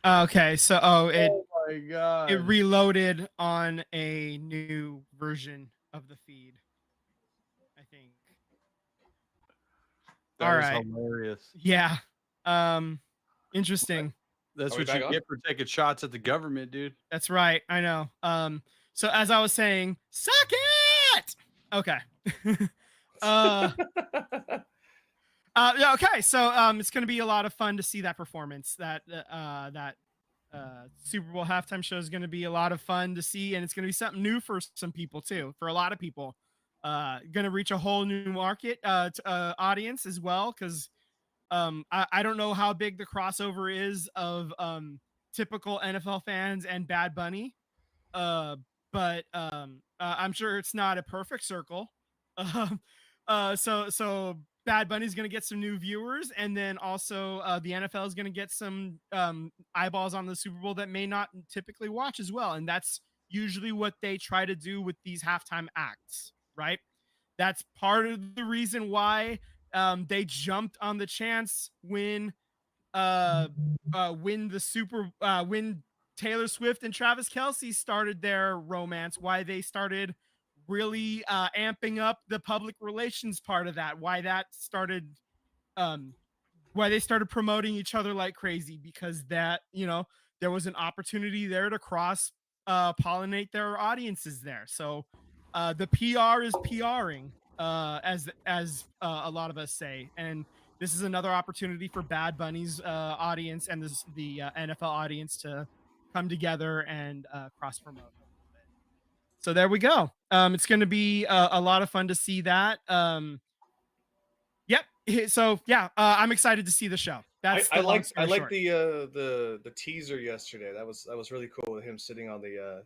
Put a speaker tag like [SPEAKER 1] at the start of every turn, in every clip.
[SPEAKER 1] Okay, so it
[SPEAKER 2] Oh my god.
[SPEAKER 1] it reloaded on a new version of the feed, I think. All
[SPEAKER 2] That is
[SPEAKER 1] right.
[SPEAKER 2] hilarious.
[SPEAKER 1] Yeah. Um Interesting.
[SPEAKER 2] That's
[SPEAKER 3] Are we
[SPEAKER 2] what you
[SPEAKER 3] back on?
[SPEAKER 2] get for taking shots at the government, dude.
[SPEAKER 1] That's right. I know. So as I was saying, suck it. Okay. uh yeah, okay. So it's going to be a lot of fun to see that performance. That Super Bowl halftime show is going to be a lot of fun to see, and it's going to be something new for some people too. For a lot of people, going to reach a whole new market audience as well, because I don't know how big the crossover is of typical NFL fans and Bad Bunny, uh, but I'm sure it's not a perfect circle. Um, so Bad Bunny's going to get some new viewers, and then also the NFL is going to get some eyeballs on the Super Bowl that may not typically watch as well, and that's usually what they try to do with these halftime acts, right? That's part of the reason why they jumped on the chance when Taylor Swift and Travis Kelce started their romance, why they started really amping up the public relations part of that, um why they started promoting each other like crazy, because that, there was an opportunity there to cross pollinate their audiences there. So the PR is PRing, as a lot of us say, and this is another opportunity for Bad Bunny's audience and the NFL audience to come together and cross promote a little bit. So there we go. It's going to be a lot of fun to see that. Yep. So yeah, I'm excited to see the show. That's
[SPEAKER 3] I
[SPEAKER 1] the long
[SPEAKER 3] like
[SPEAKER 1] story short.
[SPEAKER 3] the teaser yesterday. That was really cool with him sitting on the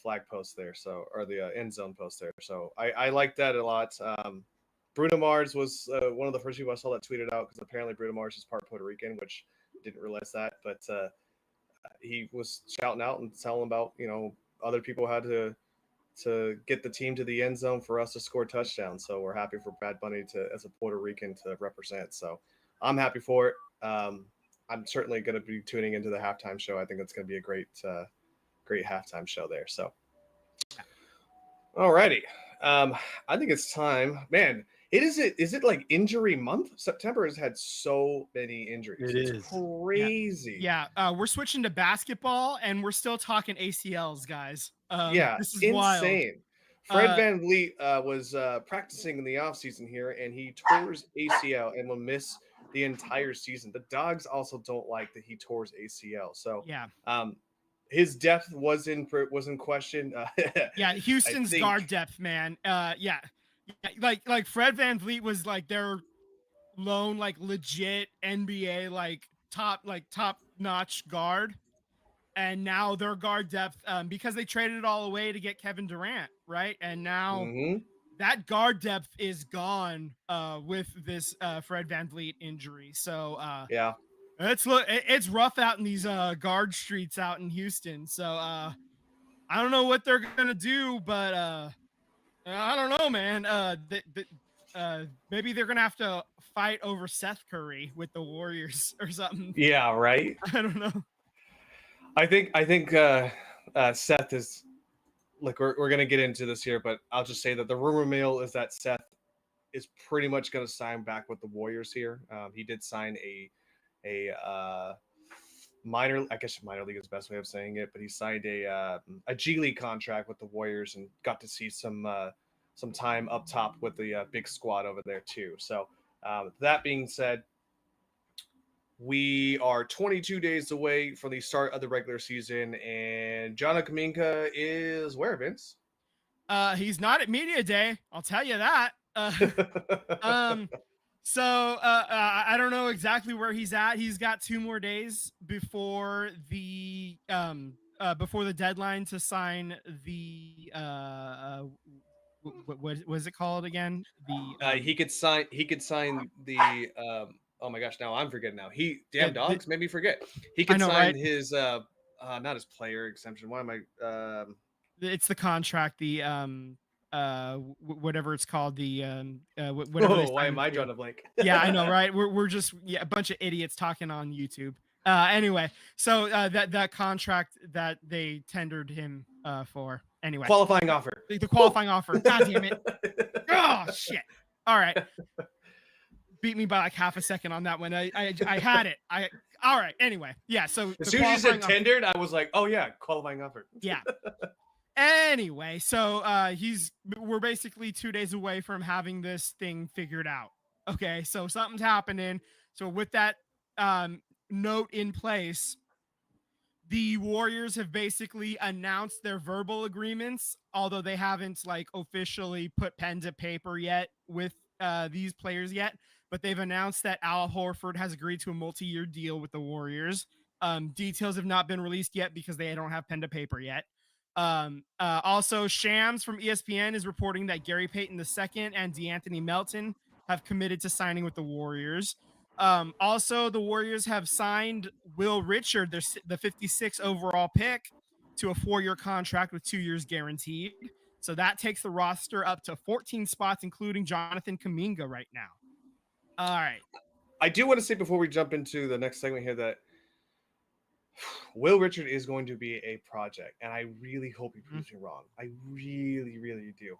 [SPEAKER 3] flag post there, so, or the end zone post there. So I like that a lot. Bruno Mars was one of the first people I saw that tweeted out, because apparently Bruno Mars is part Puerto Rican, which didn't realize that, but he was shouting out and telling about, other people had to get the team to the end zone for us to score touchdowns. So we're happy for Bad Bunny as a Puerto Rican to represent. So I'm happy for it. I'm certainly going to be tuning into the halftime show. I think it's going to be a great halftime show there. So, alrighty. I think it's time, man. Is it like injury month? September has had so many injuries. It's crazy.
[SPEAKER 1] Yeah. We're switching to basketball, and we're still talking ACLs, guys. This is
[SPEAKER 3] insane.
[SPEAKER 1] Wild.
[SPEAKER 3] Fred VanVleet was practicing in the offseason here, and he tore his ACL and will miss the entire season. The Dogs also don't like that he tore his ACL. So
[SPEAKER 1] yeah.
[SPEAKER 3] His depth was in question.
[SPEAKER 1] Yeah, Houston's guard depth, man. Yeah, like Fred VanVleet was like their lone, like legit NBA top notch guard, and now their guard depth, because they traded it all away to get Kevin Durant, right? And now that guard depth is gone with this Fred VanVleet injury. So
[SPEAKER 3] yeah.
[SPEAKER 1] It's rough out in these guard streets out in Houston. So I don't know what they're gonna do, but I don't know, man. Maybe they're gonna have to fight over Seth Curry with the Warriors or something.
[SPEAKER 3] Yeah, right.
[SPEAKER 1] I don't know.
[SPEAKER 3] I think Seth is, like, we're gonna get into this here, but I'll just say that the rumor mill is that Seth is pretty much gonna sign back with the Warriors here. He did sign a minor, I guess minor league is the best way of saying it, but he signed a G League contract with the Warriors and got to see some time up top with the big squad over there too. So that being said, we are 22 days away from the start of the regular season, and John Kaminga is where, Vince?
[SPEAKER 1] He's not at media day, I'll tell you that. So I don't know exactly where he's at. He's got 2 more days before the deadline to sign the what was it called again?
[SPEAKER 3] He could sign the oh my gosh, now I'm forgetting now. Dogs made me forget. He could sign his not his player exemption. Why am I
[SPEAKER 1] it's the contract, the whatever it's called, the whatever.
[SPEAKER 3] Why am I drawing a blank?
[SPEAKER 1] Yeah, I know, right? We're just a bunch of idiots talking on YouTube. Anyway, so that contract that they tendered him for. Anyway,
[SPEAKER 3] Qualifying offer.
[SPEAKER 1] the qualifying offer. God damn it. Oh shit. All right. Beat me by like half a second on that one. I had it. All right. Anyway, yeah. So
[SPEAKER 3] As
[SPEAKER 1] the
[SPEAKER 3] soon as you said
[SPEAKER 1] qualifying offer-
[SPEAKER 3] tendered, I was like, oh yeah, qualifying offer.
[SPEAKER 1] yeah. Anyway, so we're basically 2 days away from having this thing figured out. Okay, so something's happening. So with that note in place, the Warriors have basically announced their verbal agreements, although they haven't like officially put pen to paper yet with these players yet. But they've announced that Al Horford has agreed to a multi-year deal with the Warriors. Details have not been released yet because they don't have pen to paper yet. Also, Shams from ESPN is reporting that Gary Payton II and DeAnthony Melton have committed to signing with the Warriors. Also, the Warriors have signed Will Richard, the 56 overall pick, to a 4-year contract with 2 years guaranteed. So that takes the roster up to 14 spots, including Jonathan Kuminga right now. All right.
[SPEAKER 3] I do want to say before we jump into the next segment here that Will Richard is going to be a project, and I really hope he proves me wrong. I really, really do.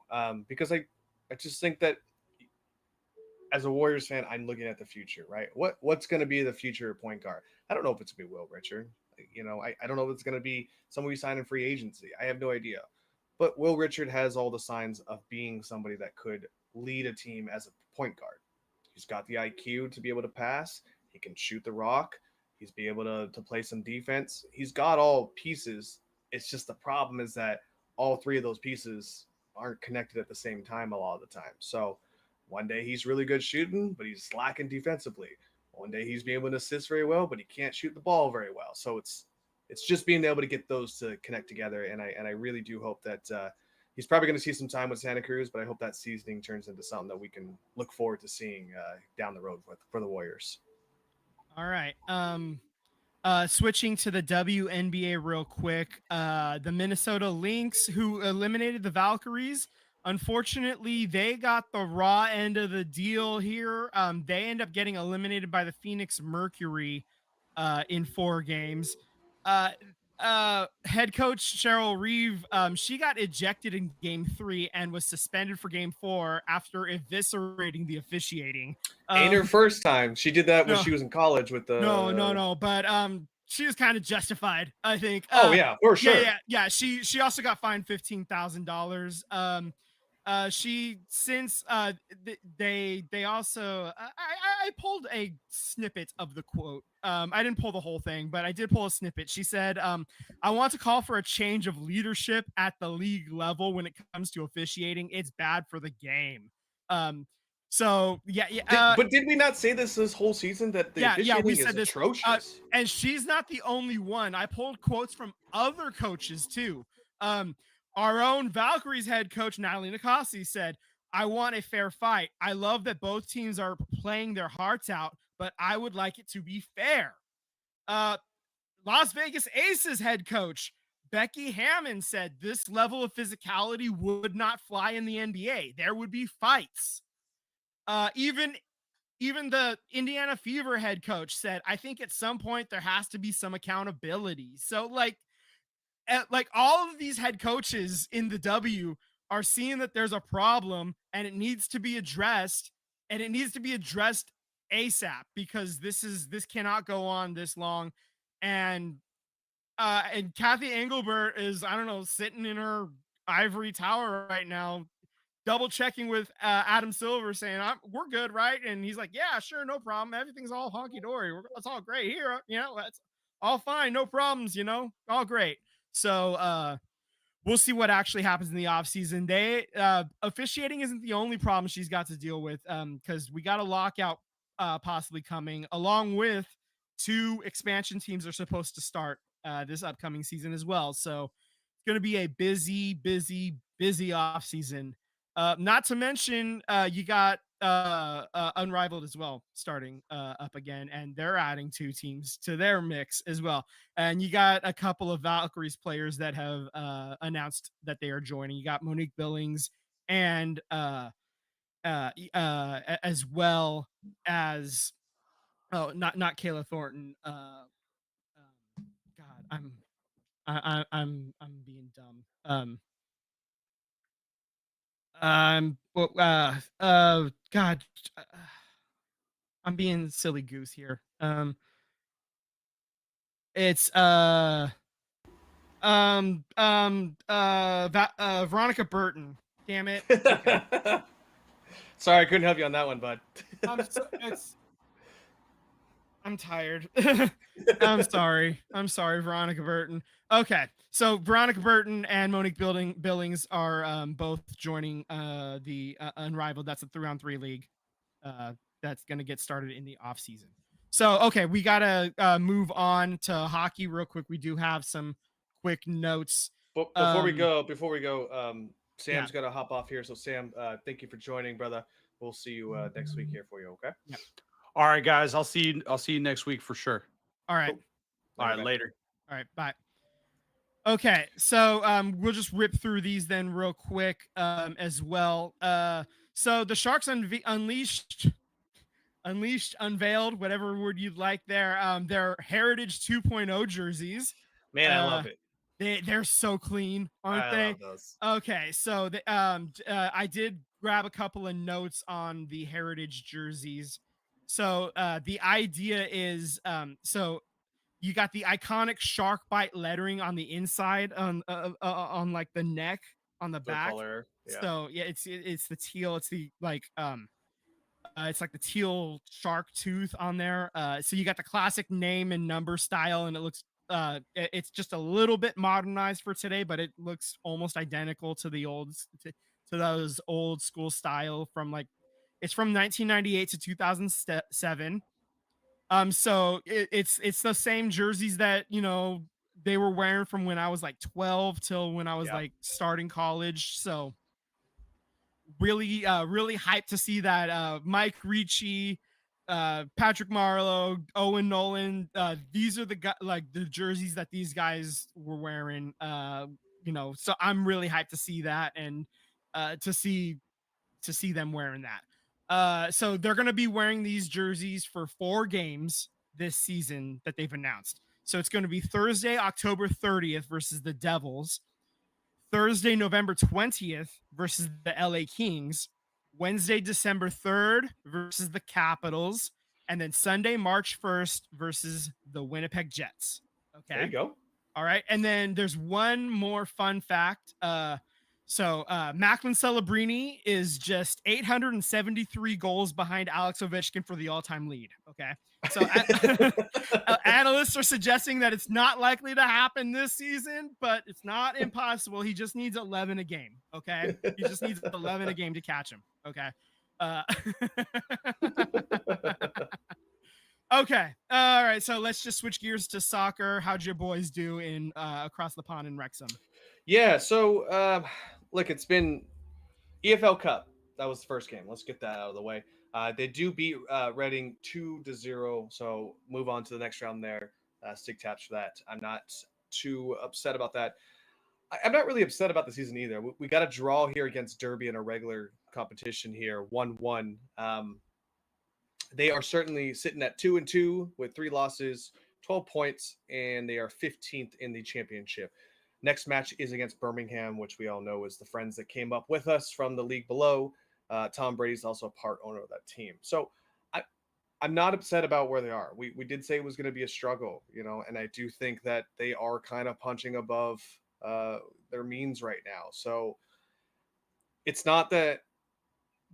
[SPEAKER 3] Because I just think that as a Warriors fan, I'm looking at the future, right? What's going to be the future point guard? I don't know if it's going to be Will Richard. You know, I don't know if it's going to be someone we sign in free agency. I have no idea. But Will Richard has all the signs of being somebody that could lead a team as a point guard. He's got the IQ to be able to pass. He can shoot the rock. He's be able to play some defense. He's got all pieces. It's just the problem is that all three of those pieces aren't connected at the same time a lot of the time. So one day he's really good shooting, but he's slacking defensively. One day he's being able to assist very well, but he can't shoot the ball very well. So it's just being able to get those to connect together. And I really do hope that he's probably going to see some time with Santa Cruz, but I hope that seasoning turns into something that we can look forward to seeing down the road for the Warriors.
[SPEAKER 1] All right. Switching to the WNBA real quick. The Minnesota Lynx, who eliminated the Valkyries, unfortunately, they got the raw end of the deal here. They end up getting eliminated by the Phoenix Mercury in 4 games. Head coach Cheryl Reeve, she got ejected in game 3 and was suspended for game 4 after eviscerating the officiating.
[SPEAKER 3] Ain't her first time. She did that when she was in college with the
[SPEAKER 1] no, but she was kind of justified, I think.
[SPEAKER 3] Oh yeah, for sure.
[SPEAKER 1] Yeah. She also got fined $15,000. She since they also I pulled a snippet of the quote. I didn't pull the whole thing, but I did pull a snippet. She said, I want to call for a change of leadership at the league level when it comes to officiating. It's bad for the game. So yeah.
[SPEAKER 3] But did we not say this whole season that the officiating
[SPEAKER 1] we said
[SPEAKER 3] is
[SPEAKER 1] this,
[SPEAKER 3] atrocious?
[SPEAKER 1] And she's not the only one. I pulled quotes from other coaches too. Our own Valkyries head coach Natalie Nikasi said, "I want a fair fight. I love that both teams are playing their hearts out, but I would like it to be fair." Las Vegas Aces head coach Becky Hammond said, "This level of physicality would not fly in the NBA. There would be fights." Even the Indiana Fever head coach said, "I think at some point there has to be some accountability." So like all of these head coaches in the W are seeing that there's a problem and it needs to be addressed, and it needs to be addressed ASAP, because this cannot go on this long. And Kathy Engelbert is, I don't know, sitting in her ivory tower right now, double checking with Adam Silver, saying, "We're good, right?" And he's like, "Yeah, sure, no problem. Everything's all honky dory. It's all great here. You know, that's all fine, no problems. You know, all great." So we'll see what actually happens in the offseason. They officiating isn't the only problem she's got to deal with, because we got a lockout possibly coming, along with 2 expansion teams are supposed to start this upcoming season as well. So it's going to be a busy offseason. Not to mention, you got Unrivaled as well starting up again, and they're adding 2 teams to their mix as well. And you got a couple of Valkyries players that have announced that they are joining. You got Monique Billings and as well as not Kayla Thornton. I'm being dumb. God, uh, I'm being silly goose here. It's Veronica Burton. Damn it. Okay.
[SPEAKER 3] Sorry, I couldn't help you on that one, bud.
[SPEAKER 1] I'm tired. I'm sorry. Veronica Burton. Okay, so Veronica Burton and Monique Billings are both joining the Unrivaled. That's a 3-on-3 league that's going to get started in the off season. So okay, we gotta move on to hockey real quick. We do have some quick notes.
[SPEAKER 3] Before we go,
[SPEAKER 1] Yeah.
[SPEAKER 3] Sam's got to hop off here. So Sam, thank you for joining, brother. We'll see you next week here for you. Okay.
[SPEAKER 1] Yeah.
[SPEAKER 2] All right, guys. I'll see you next week for sure.
[SPEAKER 1] All right.
[SPEAKER 3] Cool.
[SPEAKER 2] All right,
[SPEAKER 3] man.
[SPEAKER 2] later.
[SPEAKER 1] All right. Bye. Okay, so we'll just rip through these then real quick as well. So the Sharks unveiled, whatever word you'd like there, their Heritage 2.0 jerseys.
[SPEAKER 3] Man, I love it.
[SPEAKER 1] They're so clean, aren't they?
[SPEAKER 3] I love those.
[SPEAKER 1] Okay, so I did grab a couple of notes on the Heritage jerseys. So the idea is so you got the iconic shark bite lettering on the inside on like the neck on the back.
[SPEAKER 3] Color. Yeah.
[SPEAKER 1] So yeah, it's the teal. It's the it's like the teal shark tooth on there. So you got the classic name and number style, and it looks it's just a little bit modernized for today, but it looks almost identical to the to those old school style from it's from 1998 to 2007. So it's the same jerseys that they were wearing from when I was like 12 till when I was like starting college. So really hyped to see that Mike Ricci, Patrick Marleau, Owen Nolan, these are the jerseys that these guys were wearing. So I'm really hyped to see that and to see them wearing that. So they're going to be wearing these jerseys for 4 games this season that they've announced. So it's going to be Thursday, October 30th versus the Devils, Thursday, November 20th versus the LA Kings, Wednesday, December 3rd versus the Capitals, and then Sunday, March 1st versus the Winnipeg Jets. Okay.
[SPEAKER 3] There you go.
[SPEAKER 1] All right. And then there's one more fun fact. So Macklin Celebrini is just 873 goals behind Alex Ovechkin for the all-time lead. Okay. So analysts are suggesting that it's not likely to happen this season, but it's not impossible. He just needs 11 a game. Okay. He just needs 11 a game to catch him. Okay. Okay. All right. So let's just switch gears to soccer. How'd your boys do in across the pond in Wrexham?
[SPEAKER 3] Yeah. So, look, it's been EFL Cup. That was the first game. Let's get that out of the way. They do beat Reading 2-0. So move on to the next round there. Stick taps for that. I'm not too upset about that. I'm not really upset about the season either. We got a draw here against Derby in a regular competition here, 1-1. They are certainly sitting at 2-2 with 3 losses, 12 points, and they are 15th in the championship. Next match is against Birmingham, which we all know is the friends that came up with us from the league below. Tom Brady's also a part owner of that team. So I'm not upset about where they are. We did say it was going to be a struggle, and I do think that they are kind of punching above their means right now. So it's not that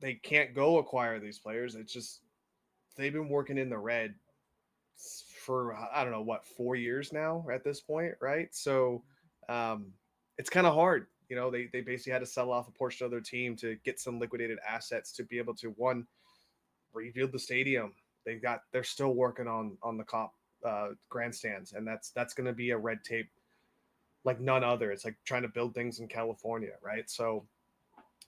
[SPEAKER 3] they can't go acquire these players. It's just they've been working in the red for, I don't know, 4 years now at this point, right? So it's kind of hard. They basically had to sell off a portion of their team to get some liquidated assets to be able to, one, rebuild the stadium. They're still working on the cop grandstands, and that's going to be a red tape like none other. It's like trying to build things in California, right? So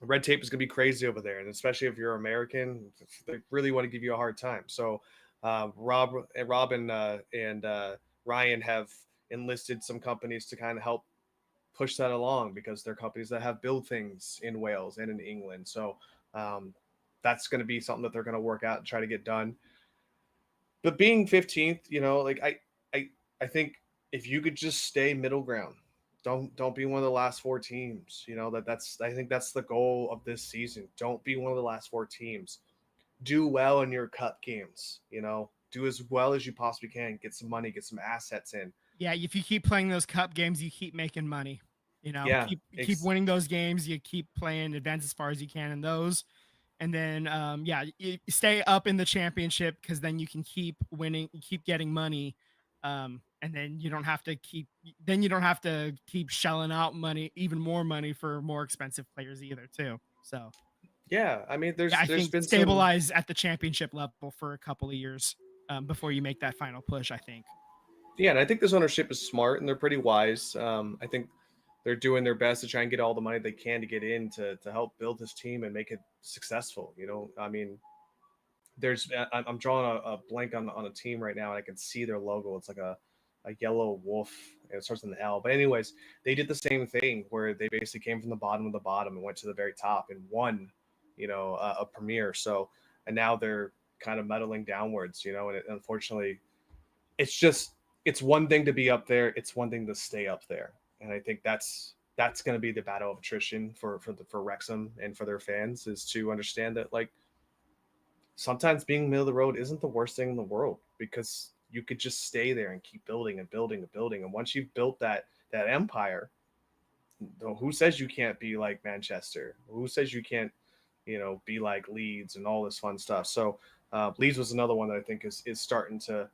[SPEAKER 3] red tape is going to be crazy over there, and especially if you're American, they really want to give you a hard time. So Rob and Ryan have enlisted some companies to kind of help push that along, because they're companies that have built things in Wales and in England. So that's going to be something that they're going to work out and try to get done. But being 15th, I think if you could just stay middle ground, don't be one of the last four teams. You know that's I think that's the goal of this season. Don't be one of the last four teams. Do well in your cup games. You know, do as well as you possibly can. Get some money, get some assets in.
[SPEAKER 1] Yeah, if you keep playing those cup games, you keep making money. You know,
[SPEAKER 3] Yeah,
[SPEAKER 1] keep winning those games. You keep playing, advance as far as you can in those, and then yeah, you stay up in the championship because then you can keep winning, keep getting money, and then you don't have to keep shelling out money, even more money for more expensive players either too. So
[SPEAKER 3] yeah. I mean,
[SPEAKER 1] yeah, I
[SPEAKER 3] there's
[SPEAKER 1] think
[SPEAKER 3] been some.
[SPEAKER 1] stabilize at the championship level for a couple of years before you make that final push. I think.
[SPEAKER 3] Yeah, and I think this ownership is smart and they're pretty wise. I think they're doing their best to try and get all the money they can to get in to help build this team and make it successful. You know, I mean, I'm drawing a blank on a team right now, and I can see their logo. It's like a yellow wolf, and it starts with an L. But anyways, they did the same thing where they basically came from the bottom of the bottom and went to the very top and won, you know, a premiere. So and now they're kind of meddling downwards, you know, and unfortunately, it's just it's one thing to be up there, it's one thing to stay up there, and I think that's going to be the battle of attrition for Wrexham and for their fans is to understand that like sometimes being middle of the road isn't the worst thing in the world because you could just stay there and keep building and building and building. And once you've built that empire, who says you can't be like Manchester? Who says you can't, you know, be like Leeds and all this fun stuff? So Leeds was another one that I think is starting to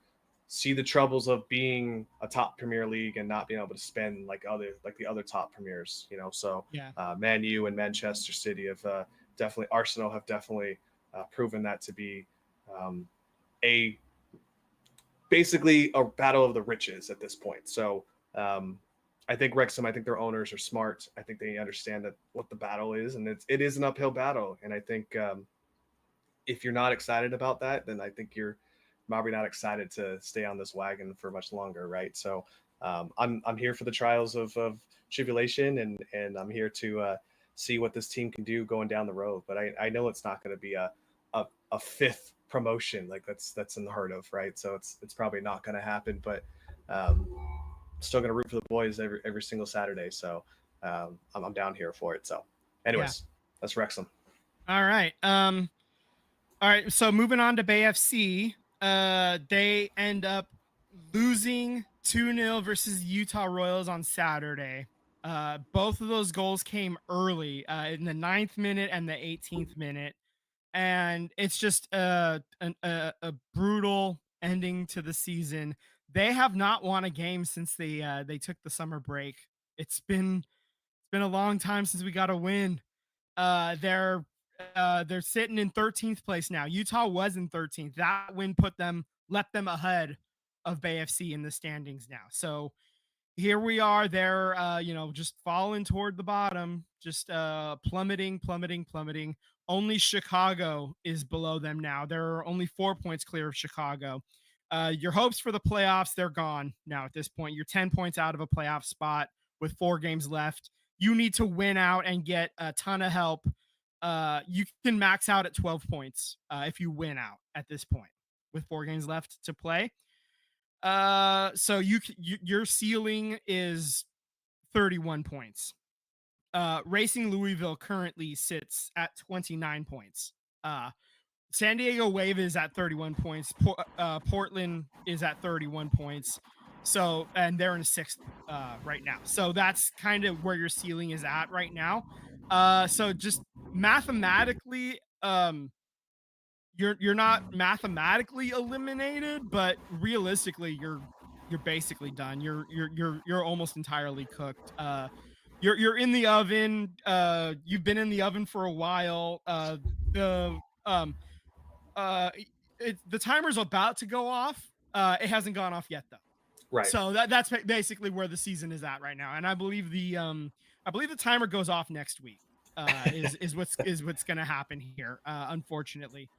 [SPEAKER 3] see the troubles of being a top Premier League and not being able to spend like the other top premiers. You know, so
[SPEAKER 1] Yeah.
[SPEAKER 3] Man U and Manchester City have definitely Arsenal have definitely proven that to be a basically a battle of the riches at this point. So I think Wrexham, I think their owners are smart. I think they understand that what the battle is, and it is an uphill battle. And I think if you're not excited about that, then I think you're probably not excited to stay on this wagon for much longer, right? So I'm here for the trials of tribulation, and I'm here to see what this team can do going down the road. But I know it's not going to be a fifth promotion like that's unheard of, right? So it's probably not going to happen, but still going to root for the boys every single Saturday. So I'm down here for it. So, anyways, that's Wrexham.
[SPEAKER 1] All right. All right. So moving on to Bay FC, they end up losing 2-0 versus Utah Royals on Saturday. Both of those goals came early in the 9th minute and the 18th minute. And it's just a brutal ending to the season. They have not won a game since they took the summer break. It's been a long time since we got a win. They're sitting in 13th place now. Utah was in 13th. That win left them ahead of Bay FC in the standings now. So here we are. They're just falling toward the bottom, just plummeting. Only Chicago is below them now. They're only 4 points clear of Chicago. Your hopes for the playoffs, they're gone now at this point. You're 10 points out of a playoff spot with 4 games left. You need to win out and get a ton of help. You can max out at 12 points if you win out at this point with 4 games left to play. So your ceiling is 31 points. Racing Louisville currently sits at 29 points. San Diego Wave is at 31 points. Portland is at 31 points. So, and they're in 6th right now. So that's kind of where your ceiling is at right now. So just mathematically, you're not mathematically eliminated, but realistically, you're basically done. You're almost entirely cooked. You're in the oven. You've been in the oven for a while. The the timer's about to go off. It hasn't gone off yet though.
[SPEAKER 3] Right.
[SPEAKER 1] So that's basically where the season is at right now. And I believe the timer goes off next week. Is what's gonna happen here. Unfortunately,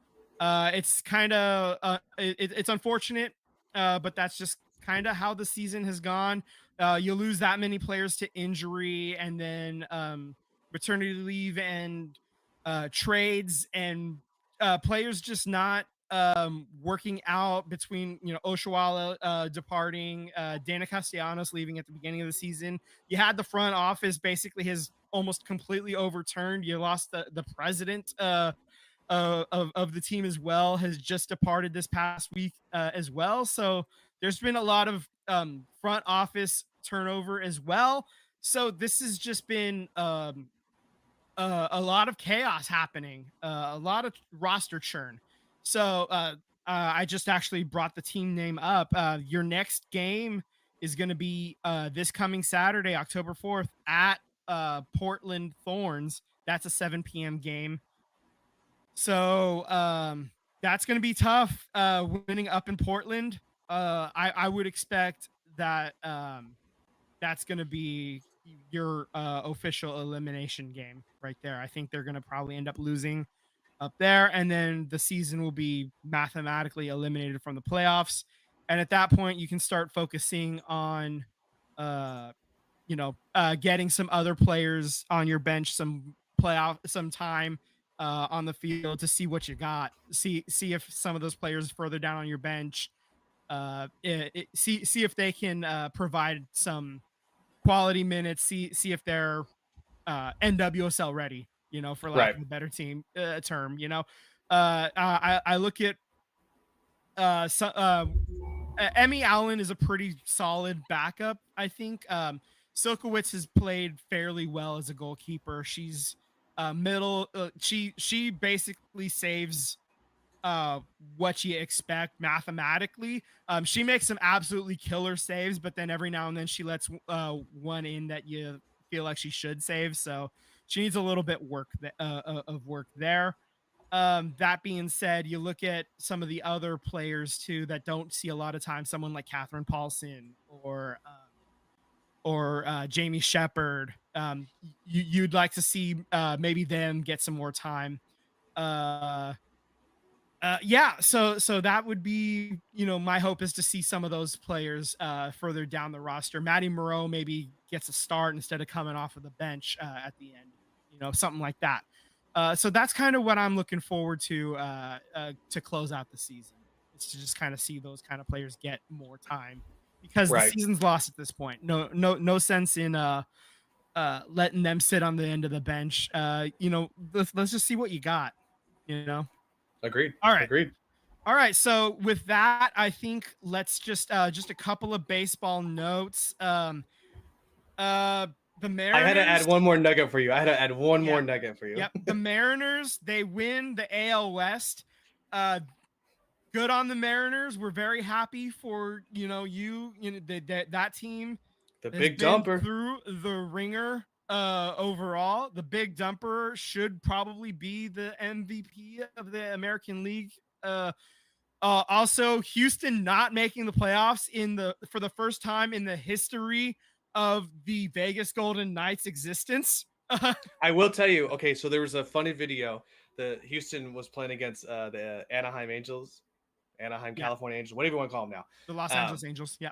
[SPEAKER 1] it's kind of it's unfortunate, but that's just kind of how the season has gone. You lose that many players to injury, and then maternity leave and trades, and players just not working out between, Oshawa departing, Dana Castellanos leaving at the beginning of the season. You had the front office basically has almost completely overturned. You lost the president of the team as well, has just departed this past week as well. So there's been a lot of front office turnover as well. So this has just been a lot of chaos happening, a lot of roster churn. So I just actually brought the team name up. Your next game is going to be this coming Saturday, October 4th at Portland Thorns. That's a 7 p.m. game. So that's going to be tough winning up in Portland. I would expect that that's going to be your official elimination game right there. I think they're going to probably end up losing up there, and then the season will be mathematically eliminated from the playoffs. And at that point, you can start focusing on, getting some other players on your bench, some time on the field to see what you got. See if some of those players further down on your bench, see if they can provide some quality minutes. See if they're NWSL ready, for lack of a better term. I look at Emmy Allen is a pretty solid backup. I think Silkowitz has played fairly well as a goalkeeper. She's middle. She basically saves what you expect mathematically. She makes some absolutely killer saves, but then every now and then she lets one in that you feel like she should save. So she needs a little bit of work there. That being said, you look at some of the other players too that don't see a lot of time. Someone like Catherine Paulson or Jamie Shepard. You'd like to see maybe them get some more time. So that would be, my hope is to see some of those players further down the roster. Maddie Moreau maybe gets a start instead of coming off of the bench at the end, something like that. So that's kind of what I'm looking forward to close out the season. It's to just kind of see those kind of players get more time because the season's lost at this point. No sense in letting them sit on the end of the bench. Let's just see what you got,
[SPEAKER 3] Agreed.
[SPEAKER 1] All right.
[SPEAKER 3] Agreed.
[SPEAKER 1] All right. So with that, I think let's just a couple of baseball notes. The Mariners.
[SPEAKER 3] I had to add one more nugget for you. More nugget for you.
[SPEAKER 1] Yep. The Mariners, they win the AL West. Good on the Mariners. We're very happy for that team.
[SPEAKER 3] The big dumper
[SPEAKER 1] through the ringer. Overall, the big dumper should probably be the MVP of the American League. Also, Houston not making the playoffs for the first time in the history of the Vegas Golden Knights existence.
[SPEAKER 3] I will tell you. Okay, so there was a funny video. The Houston was playing against the Anaheim Angels, California Angels, whatever you want to call them now.
[SPEAKER 1] The Los Angeles Angels, yeah.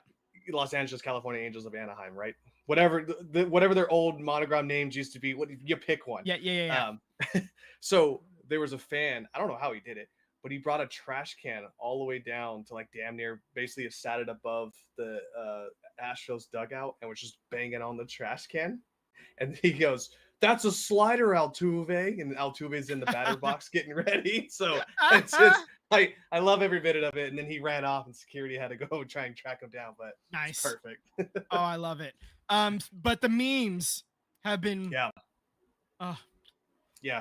[SPEAKER 3] Los Angeles, California Angels of Anaheim, right? Whatever their old monogram names used to be. What you pick one?
[SPEAKER 1] Yeah.
[SPEAKER 3] So there was a fan. I don't know how he did it, but he brought a trash can all the way down to like damn near basically sat it above the Astros dugout and was just banging on the trash can. And he goes, "That's a slider, Altuve," and Altuve's in the batter box getting ready. So it's just I love every minute of it. And then he ran off, and security had to go try and track him down. But
[SPEAKER 1] nice,
[SPEAKER 3] perfect.
[SPEAKER 1] Oh, I love it. But the memes have been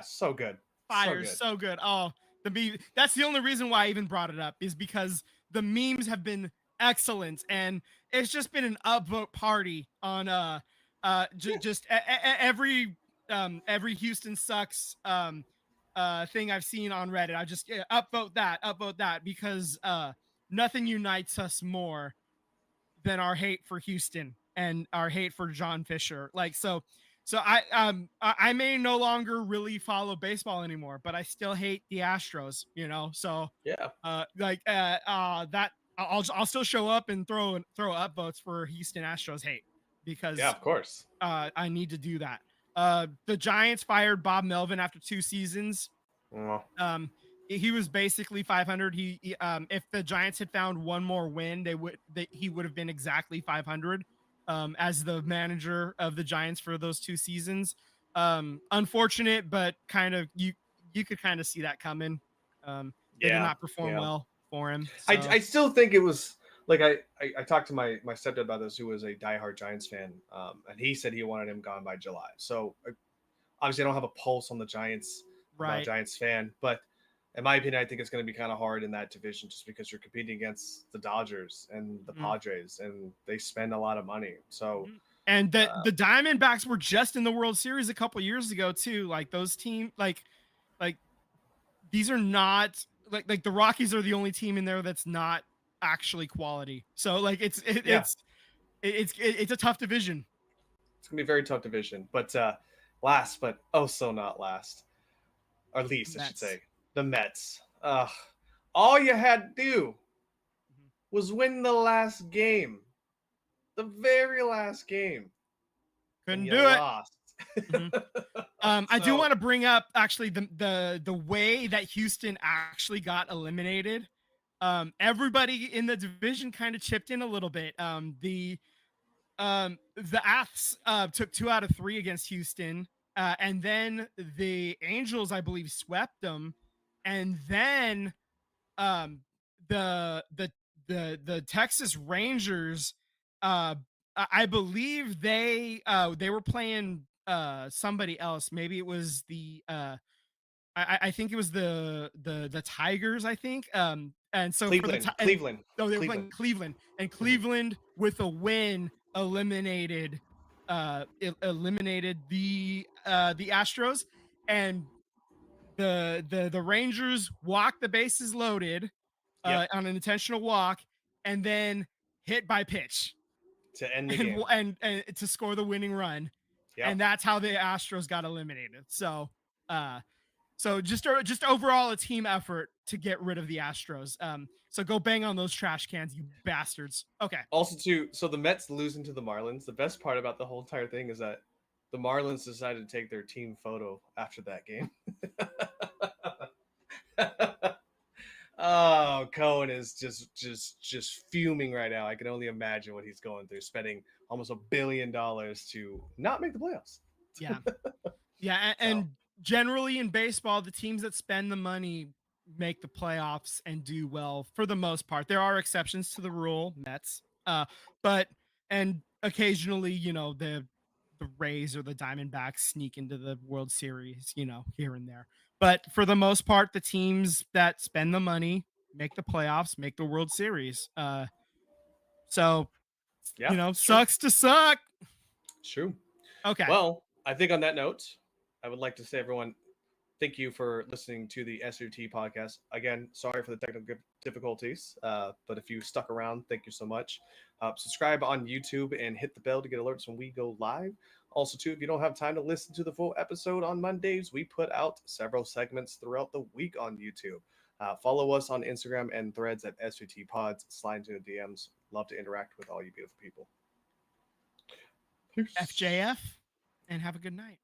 [SPEAKER 3] so good.
[SPEAKER 1] Fire, so good. Oh, the meme. That's the only reason why I even brought it up is because the memes have been excellent, and it's just been an upvote party on every Houston sucks thing I've seen on Reddit. I just upvote that because nothing unites us more than our hate for Houston and our hate for John Fisher. So I may no longer really follow baseball anymore, but I still hate the Astros, So that I'll still show up and throw up votes for Houston Astros hate because
[SPEAKER 3] of course
[SPEAKER 1] I need to do that. The Giants fired Bob Melvin after 2 seasons. he was basically 500. If the Giants had found one more win, he would have been exactly 500 as the manager of the Giants for those 2 seasons. Unfortunate, but kind of you could kind of see that coming. They did not perform well for him. So.
[SPEAKER 3] I still think it was like I talked to my stepdad about this, who was a diehard Giants fan, and he said he wanted him gone by July. So obviously I don't have a pulse on the Giants, I'm not a Giants fan, but in my opinion, I think it's going to be kind of hard in that division just because you're competing against the Dodgers and the Padres, and they spend a lot of money. So,
[SPEAKER 1] and the Diamondbacks were just in the World Series a couple years ago too. Like those teams, like these are not like the Rockies are the only team in there that's not actually quality. So like it's a tough division.
[SPEAKER 3] It's gonna be a very tough division. But last, but so not last, or least, I should say, the Mets. All you had to do was win the last game, the very last game.
[SPEAKER 1] Couldn't do it. I do want to bring up actually the way that Houston actually got eliminated. Everybody in the division kind of chipped in a little bit. The Aths took 2 out of 3 against Houston, and then the Angels, I believe, swept them, and then the Texas Rangers, I believe they were playing somebody else. Maybe it was I think it was the Tigers, I think. And so
[SPEAKER 3] Cleveland.
[SPEAKER 1] No, they were playing Cleveland, and Cleveland with a win eliminated the Astros, and the Rangers walked the bases loaded on an intentional walk, and then hit by pitch
[SPEAKER 3] to end the game
[SPEAKER 1] and to score the winning run. And that's how the Astros got eliminated. So just overall a team effort to get rid of the Astros. So go bang on those trash cans, you bastards. Okay.
[SPEAKER 3] Also, too, so the Mets losing to the Marlins. The best part about the whole entire thing is that the Marlins decided to take their team photo after that game. Oh, Cohen is just fuming right now. I can only imagine what he's going through, spending almost $1 billion to not make the playoffs.
[SPEAKER 1] And generally in baseball, the teams that spend the money make the playoffs and do well for the most part. There are exceptions to the rule, Mets, but occasionally, the Rays or the Diamondbacks sneak into the World Series, here and there. But for the most part, the teams that spend the money make the playoffs, make the World Series. Sucks to suck.
[SPEAKER 3] It's true.
[SPEAKER 1] Okay.
[SPEAKER 3] Well, I think on that note, I would like to say, everyone, thank you for listening to the SVT podcast. Again, sorry for the technical difficulties, but if you stuck around, thank you so much. Subscribe on YouTube and hit the bell to get alerts when we go live. Also, too, if you don't have time to listen to the full episode on Mondays, we put out several segments throughout the week on YouTube. Follow us on Instagram and Threads at SVT Pods. Slide into the DMs. Love to interact with all you beautiful people.
[SPEAKER 1] Peace. FJF, and have a good night.